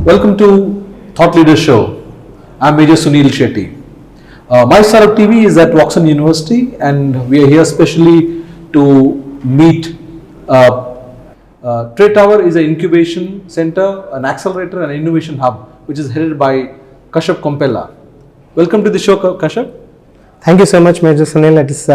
Welcome to Thought Leader Show. I'm Major Sunil Shetty. My Startup TV is at Watson University, and we are here specially to meet. Trade Tower is an incubation center, an accelerator, and innovation hub, which is headed by Kashyap Kompella. Welcome to the show, Kashyap. Thank you so much, Major Sunil. It is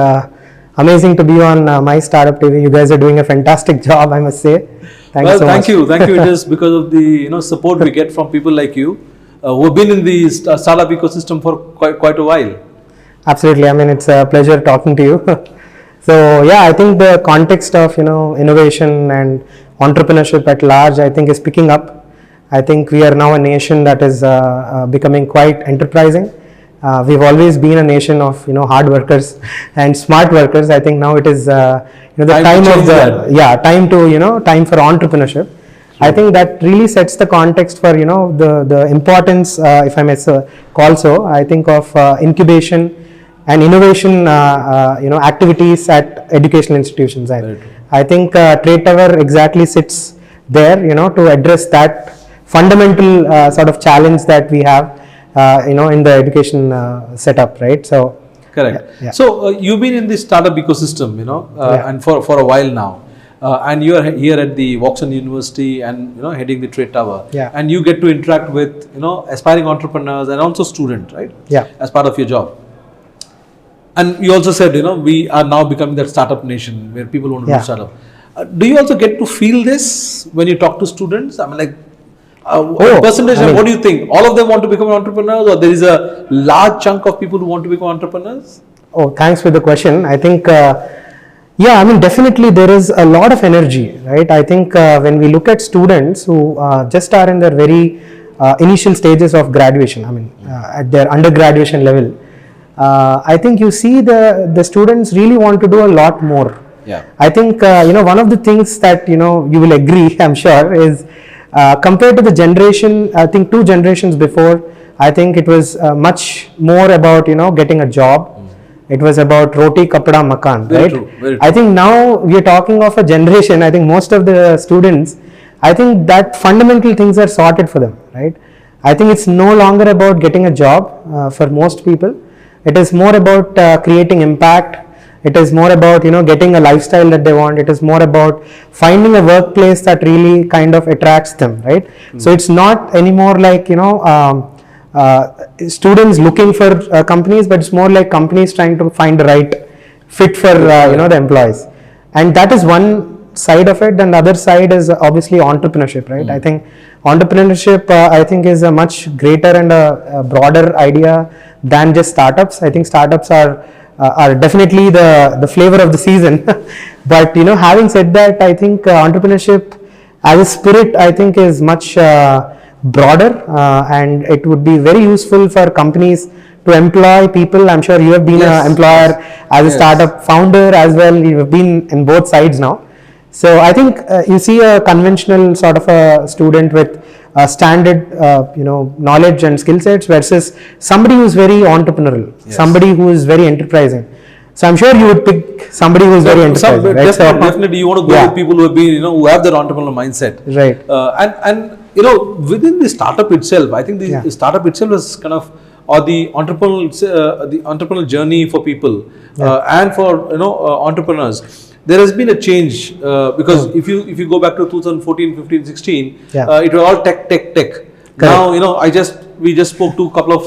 amazing to be on My Startup TV. You guys are doing a fantastic job, I must say. Thank you. It is because of the support we get from people like you who have been in the startup ecosystem for quite a while. Absolutely. I mean, it's a pleasure talking to you. So yeah, I think the context of innovation and entrepreneurship at large, I think, is picking up. I think we are now a nation that is becoming quite enterprising. We've always been a nation of hard workers and smart workers. I think now it is the time for entrepreneurship. I think that really sets the context for the importance, if I may call so, I think, of incubation and innovation activities at educational institutions. I think Trade Tower exactly sits there to address that fundamental sort of challenge that we have in the education setup, right? So correct. Yeah. So you've been in the startup ecosystem, and for a while now, and you are here at the Watson University and heading the Trade Tower. Yeah. And you get to interact with aspiring entrepreneurs and also students, right? Yeah. As part of your job. And you also said we are now becoming that startup nation where people want to do startup. Do you also get to feel this when you talk to students? I mean, like. Percentage, what do you think? All of them want to become entrepreneurs, or there is a large chunk of people who want to become entrepreneurs? Oh, thanks for the question. I think, definitely there is a lot of energy, right? I think when we look at students who just are in their very initial stages of graduation, at their undergraduation level, I think you see the students really want to do a lot more. Yeah. I think, one of the things that, you will agree, I'm sure, is compared to the generation, I think 2 generations before, I think it was much more about getting a job. It was about Roti, Kapda, Makaan, very right? True, very true. I think now we are talking of a generation. I think most of the students, I think that fundamental things are sorted for them, right? I think it's no longer about getting a job for most people. It is more about creating impact. It is more about getting a lifestyle that they want. It is more about finding a workplace that really kind of attracts them, right? So it's not anymore like students looking for companies, but it's more like companies trying to find the right fit for the employees. And that is one side of it. And the other side is obviously entrepreneurship, right? I think entrepreneurship I think is a much greater and a broader idea than just startups. I think startups are definitely the flavor of the season. But having said that, I think entrepreneurship as a spirit, I think, is much broader, and it would be very useful for companies to employ people. I'm sure you have been an employer as a startup founder as well. You have been in both sides now. So I think you see a conventional sort of a student with standard knowledge and skill sets versus somebody who is very entrepreneurial, somebody who is very enterprising. So I'm sure you would pick somebody who is very enterprising, right? Definitely you want to go with people who have been who have that entrepreneurial mindset, right? And within the startup itself, I think the startup itself is kind of, or the entrepreneurial journey for people and for entrepreneurs. There has been a change because if you go back to 2014, 15, 16, it was all tech. Correct. Now we just spoke to a couple of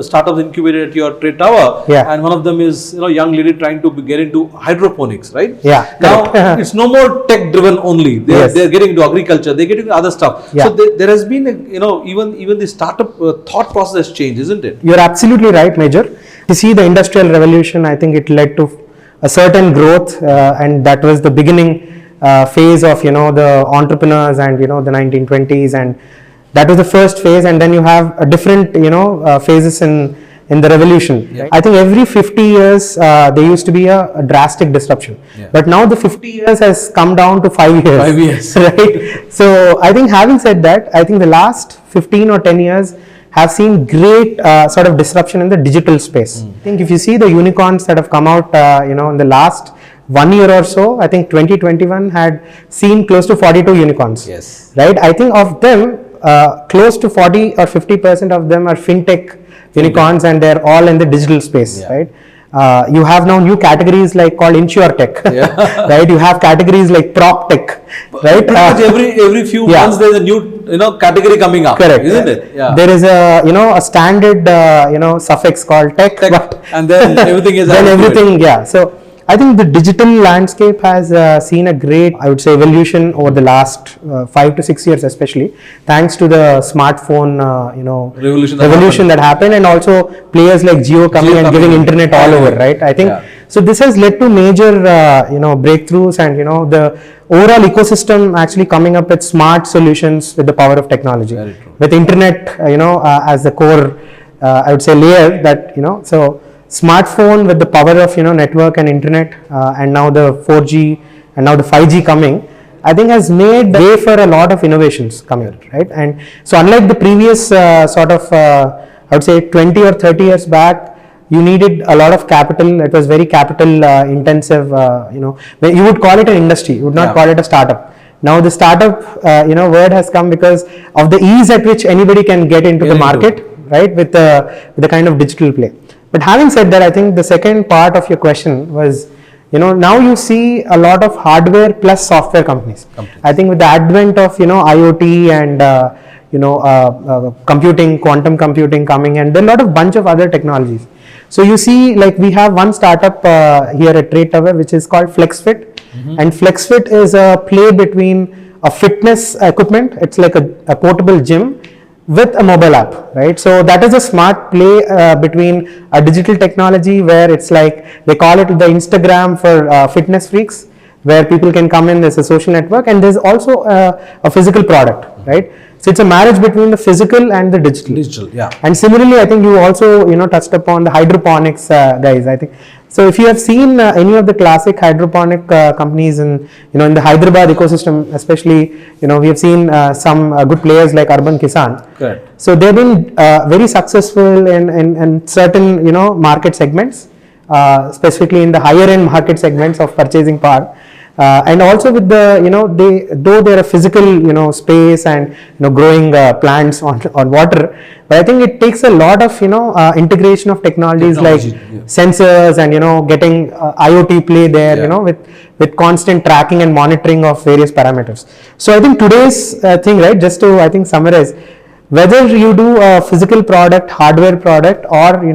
startups incubated at your Trade Tower, and one of them is young lady trying to get into hydroponics, right? Yeah. Now it's no more tech driven only. They're getting into agriculture. They're getting into other stuff. So there has been even the startup thought process has changed, isn't it? You're absolutely right, Major. You see the industrial revolution. I think it led to a certain growth, and that was the beginning phase of the entrepreneurs and the 1920s, and that was the first phase. And then you have a different phases in the revolution. Yeah. I think every 50 years there used to be a drastic disruption, but now the 50 years has come down to 5 years. 5 years, right? So I think, having said that, I think the last 15 or 10 years have seen great sort of disruption in the digital space. I think if you see the unicorns that have come out in the last 1 year or so, I think 2021 had seen close to 42 unicorns. Yes. Right? I think of them, close to 40 or 50% of them are fintech unicorns, and they're all in the digital space, Yeah. right? You have now new categories like called insure tech, Yeah. right? You have categories like prop tech, right? Pretty much every few yeah. months there's a new category coming up. Correct. Isn't it? Yeah. There is a standard suffix called tech, but and then everything is then added to it. everything, yeah. So I think the digital landscape has seen a great, I would say, evolution over the last 5 to 6 years, especially thanks to the smartphone, revolution that happened, and also players like Jio coming and giving internet all over, right? I think so. This has led to major, breakthroughs, and the overall ecosystem actually coming up with smart solutions with the power of technology, with internet, as the core, I would say, layer that so. Smartphone with the power of network and internet, and now the 4G and now the 5G coming, I think has made way for a lot of innovations coming, right? And so unlike the previous sort of I would say 20 or 30 years back, you needed a lot of capital. It was very capital intensive. You would call it an industry, you would not call it a startup. Now the startup word has come because of the ease at which anybody can get into the market, right? With the kind of digital play. But having said that, I think the second part of your question was, now you see a lot of hardware plus software companies. I think with the advent of IoT and computing, quantum computing coming, and there are a lot of bunch of other technologies. So you see, like we have one startup here at Trade Tower which is called FlexFit, and FlexFit is a play between a fitness equipment. It's like a portable gym with a mobile app, right? So that is a smart play between a digital technology where it's like, they call it the Instagram for fitness freaks, where people can come in as a social network, and there's also a physical product, right? So it's a marriage between the physical and the digital. Digital, yeah. And similarly, I think you also touched upon the hydroponics guys. I think so. If you have seen any of the classic hydroponic companies in in the Hyderabad ecosystem, especially we have seen some good players like Urban Kisan. Correct. So they've been very successful in certain market segments, specifically in the higher end market segments of purchasing power. And also with the though they're a physical space and growing plants on water, but I think it takes a lot of integration of technologies like sensors and getting IoT play there, with constant tracking and monitoring of various parameters. So I think today's thing, right, just to I think summarize, whether you do a physical product, hardware product, or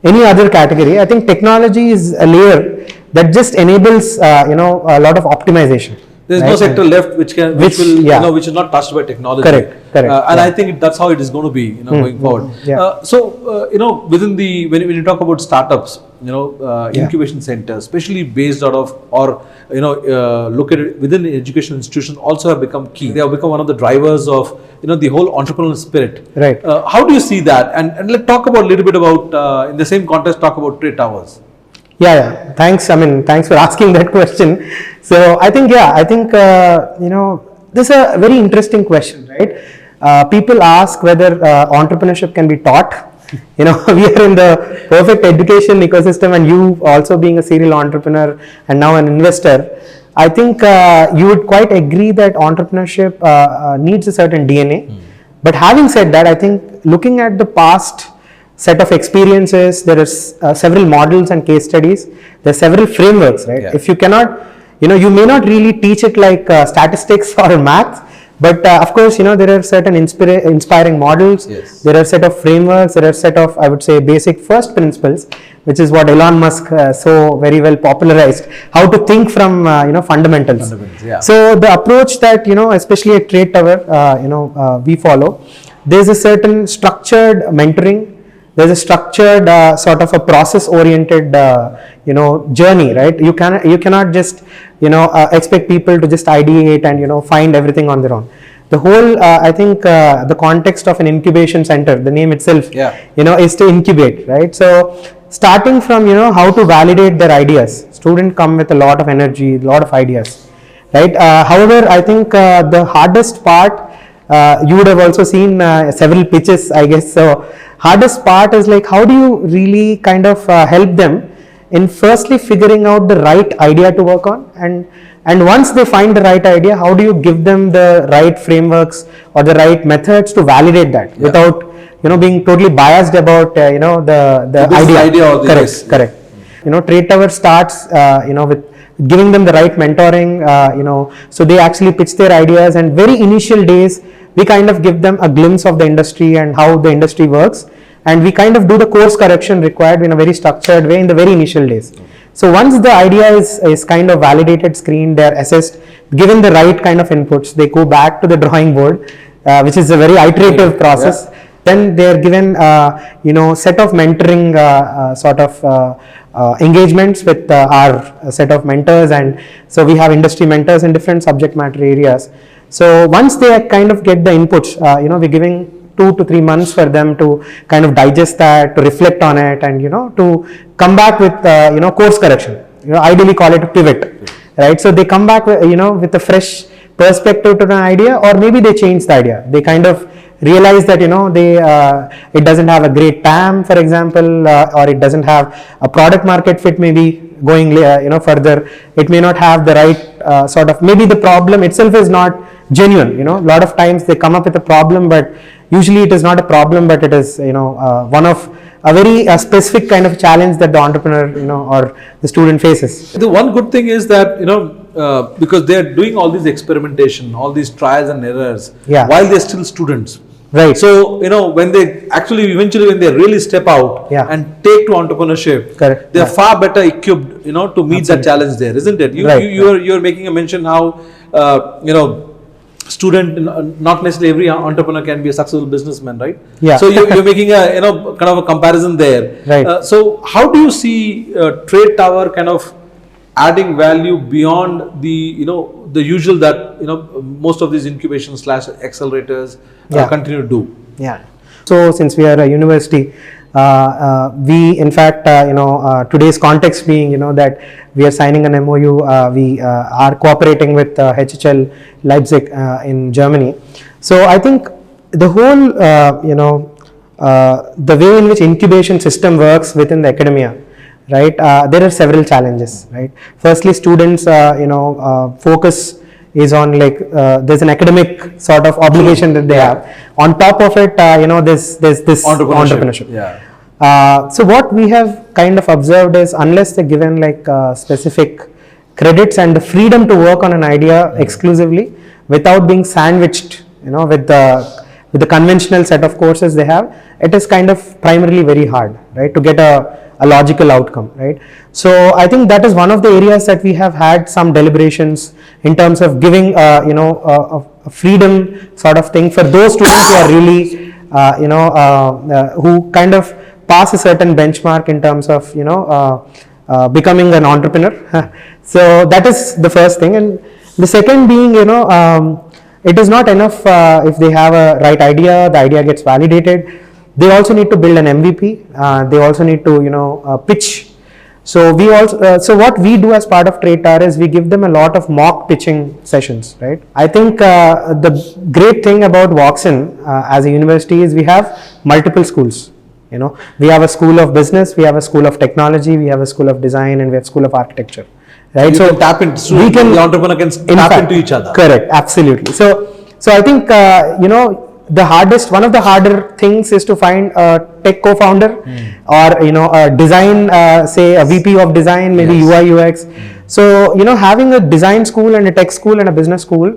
any other category, I think technology is a layer that just enables a lot of optimization. There's no sector left which is not touched by technology. Correct. And I think that's how it is going to be going forward. Within the when you talk about startups, incubation centers, especially based out of or located within the education institutions, also have become key. They have become one of the drivers of the whole entrepreneurial spirit. Right. How do you see that? And let's talk about a little bit about in the same context. Talk about Trade Towers. Yeah. Thanks. Thanks for asking that question. So I think this is a very interesting question, right? People ask whether entrepreneurship can be taught. We are in the perfect education ecosystem, and you also being a serial entrepreneur and now an investor, I think you would quite agree that entrepreneurship needs a certain DNA. But having said that, I think looking at the past set of experiences, there is several models and case studies, there are several frameworks, right? If you cannot, you may not really teach it like statistics or math, but of course, there are certain inspiring models, there are set of frameworks, there are set of, I would say, basic first principles, which is what Elon Musk so very well popularized, how to think from, fundamentals. So the approach that, especially at Trade Tower, we follow, there's a certain structured mentoring. There's a structured sort of a process-oriented, journey, right? You cannot just, expect people to just ideate and find everything on their own. The whole, I think, the context of an incubation center, the name itself, is to incubate, right? So starting from how to validate their ideas. Students come with a lot of energy, a lot of ideas, right? However, I think the hardest part, you would have also seen several pitches, I guess. So hardest part is like, how do you really kind of help them in firstly figuring out the right idea to work on, and once they find the right idea, how do you give them the right frameworks or the right methods to validate that without being totally biased about the idea or the correct. Trade Tower starts with giving them the right mentoring, so they actually pitch their ideas, and very initial days we kind of give them a glimpse of the industry and how the industry works, and we kind of do the course correction required in a very structured way in the very initial days. So once the idea is kind of validated, screened, they're assessed, given the right kind of inputs, they go back to the drawing board, which is a very iterative process. Then they're given set of mentoring sort of engagements with our set of mentors, and so we have industry mentors in different subject matter areas. So once they kind of get the inputs, we're giving 2 to 3 months for them to kind of digest that, to reflect on it, and to come back with course correction. Ideally call it a pivot, right? So they come back with, with a fresh perspective to the idea, or maybe they change the idea. They kind of realize that it doesn't have a great TAM, for example, or it doesn't have a product market fit, maybe going further. It may not have the right sort of, maybe the problem itself is not genuine. A lot of times they come up with a problem, but usually it is not a problem, but it is one of a very specific kind of challenge that the entrepreneur or the student faces. The one good thing is that because they are doing all this experimentation, all these trials and errors, while they're still students. Right. So when they actually eventually when they really step out and take to entrepreneurship, they are far better equipped to meet that challenge there, isn't it? You're making a mention how student, not necessarily every entrepreneur can be a successful businessman, right? Yeah. So you're making a kind of a comparison there. Right. So how do you see Trade Tower kind of adding value beyond the the usual that most of these incubation / accelerators continue to do? Yeah. So since we are a university, we in fact today's context being that we are signing an MOU, we are cooperating with HHL Leipzig in Germany. So I think the whole the way in which incubation system works within the academia, right, there are several challenges, right? Firstly, students focus is on there's an academic sort of obligation that they have. On top of it, there's this entrepreneurship. So what we have kind of observed is, unless they're given specific credits and the freedom to work on an idea exclusively without being sandwiched with the conventional set of courses they have, it is kind of primarily very hard, right, to get a logical outcome, right? So I think that is one of the areas that we have had some deliberations in terms of giving a freedom sort of thing for those students who are really who kind of pass a certain benchmark in terms of becoming an entrepreneur. So that is the first thing, and the second being it is not enough if they have a right idea, the idea gets validated. They also need to build an MVP. They also need to pitch. So we also so what we do as part of Trade Tower is we give them a lot of mock pitching sessions, right? I think the great thing about Voxin as a university is we have multiple schools. We have a school of business, we have a school of technology, we have a school of design, and we have a school of architecture, right? You can tap into, so the entrepreneur can tap into each other. Correct, absolutely. So I think one of the harder things is to find a tech co-founder or a design, say a VP of design, maybe UI UX. So having a design school and a tech school and a business school,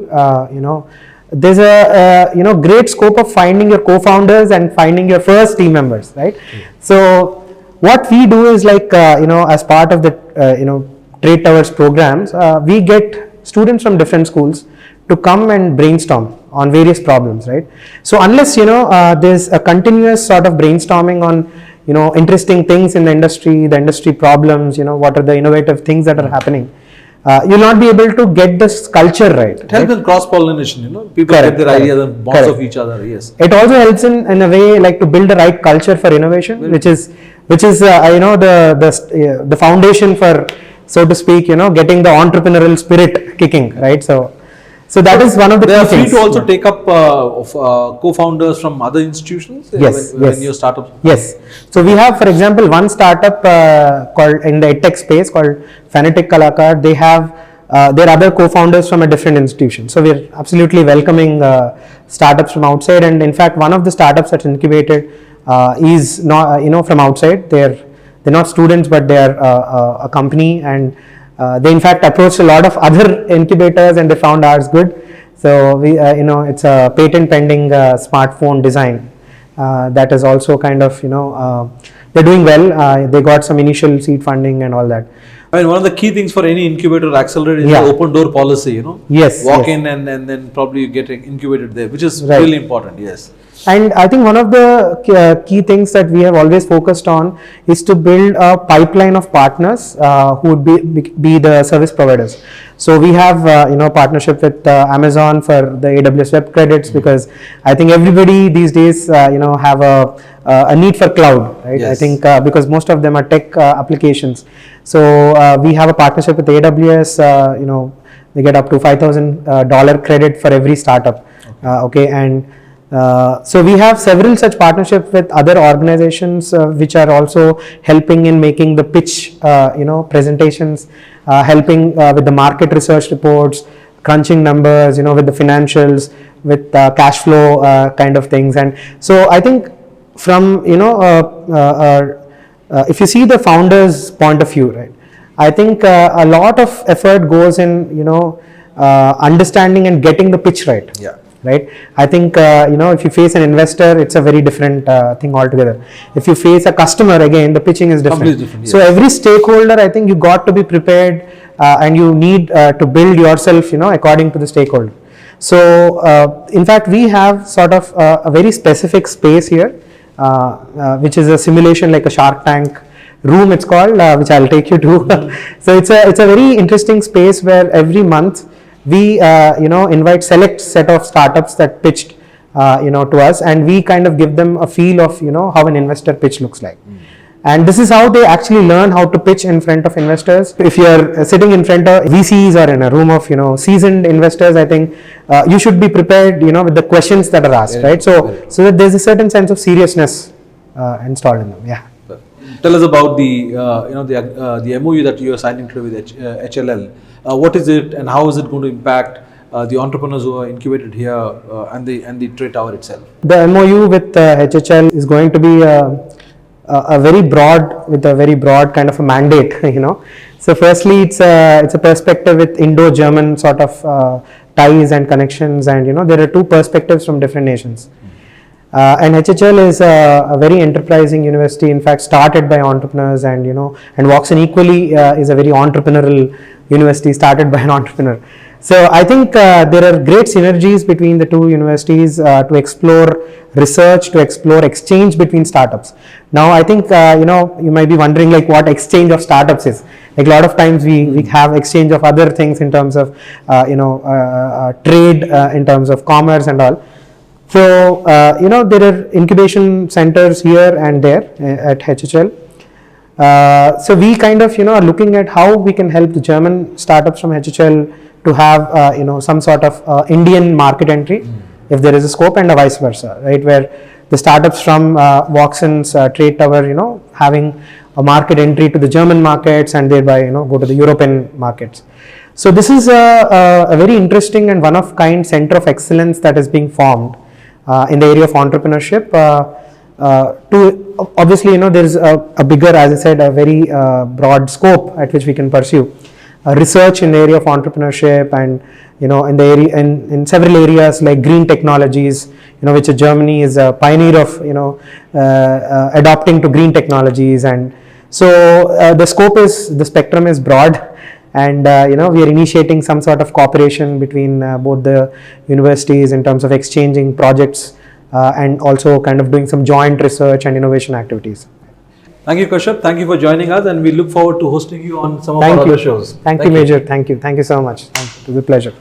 there's a great scope of finding your co-founders and finding your first team members, right? So what we do is as part of the Trade Towers programs, we get students from different schools to come and brainstorm on various problems, right? So unless there's a continuous sort of brainstorming on interesting things in the industry problems, what are the innovative things that are happening, you'll not be able to get this culture right. It helps in cross-pollination, people get their ideas and bounce off each other. Yes. It also helps in a way to build the right culture for innovation, which is the foundation for, so to speak, getting the entrepreneurial spirit kicking, right? So So that is one of the They key are free things. to also take up co-founders from other institutions Yes, when your startup. Yes. So we have, for example, one startup called in the edtech space called Fanatic Kalakar. They have their other co-founders from a different institution. So we're absolutely welcoming startups from outside. And in fact, one of the startups that's incubated is not, from outside. They're not students, but they're a company, and they in fact approached a lot of other incubators, and they found ours good. So we, it's a patent pending smartphone design that is also kind of, they're doing well. They got some initial seed funding and all that. I mean, one of the key things for any incubator or accelerator is Yeah. the open door policy, Yes, Walk yes. in and then probably you get incubated there, which is Right. really important, yes. And I think one of the key things that we have always focused on is to build a pipeline of partners who would be the service providers. So we have partnership with Amazon for the AWS web credits, because I think everybody these days have a need for cloud, right? Yes. I think because most of them are tech applications. So we have a partnership with AWS. They get up to $5,000 credit for every startup. Okay, and so we have several such partnerships with other organizations which are also helping in making the pitch, presentations, helping with the market research reports, crunching numbers, with the financials, with cash flow kind of things. And so I think from if you see the founder's point of view, right, I think a lot of effort goes in understanding and getting the pitch right. Yeah. Right. I think if you face an investor, it's a very different thing altogether. If you face a customer, again, the pitching is different. Completely different, So yes. every stakeholder, I think you got to be prepared, and you need to build yourself, according to the stakeholder. So in fact, we have sort of a very specific space here, which is a simulation like a Shark Tank room, it's called, which I'll take you to. So it's a very interesting space where every month we invite select set of startups that pitched to us, and we kind of give them a feel of how an investor pitch looks like. And this is how they actually learn how to pitch in front of investors. If you're sitting in front of VCs or in a room of seasoned investors, I think you should be prepared with the questions that are asked, right? So that there's a certain sense of seriousness installed in them. Yeah. Tell us about the the MOU that you are signing today with HLL. What is it, and how is it going to impact the entrepreneurs who are incubated here and the trade tower itself? The MOU with HHL is going to be a very broad kind of a mandate. So firstly, it's a perspective with Indo-German sort of ties and connections, and there are two perspectives from different nations. And HHL is a very enterprising university, in fact started by entrepreneurs, and and Watson equally is a very entrepreneurial university started by an entrepreneur. So I think there are great synergies between the two universities to explore research, to explore exchange between startups. Now I think you might be wondering like what exchange of startups is. Like a lot of times we have exchange of other things in terms of trade, in terms of commerce and all. So there are incubation centers here and there at HHL. So we kind of are looking at how we can help the German startups from HHL to have some sort of Indian market entry, if there is a scope, and a vice versa, right? Where the startups from Watson's trade tower, having a market entry to the German markets, and thereby go to the European markets. So this is a very interesting and one of kind center of excellence that is being formed in the area of entrepreneurship. To obviously there is a bigger, as I said, a very broad scope at which we can pursue research in the area of entrepreneurship, and in the area in several areas like green technologies, which Germany is a pioneer of adopting to green technologies. And so the spectrum is broad, and we are initiating some sort of cooperation between both the universities in terms of exchanging projects and also kind of doing some joint research and innovation activities. Thank you, Kashyap. Thank you for joining us, and we look forward to hosting you on some of our other shows. Thank you, Major. Thank you so much. It was a pleasure.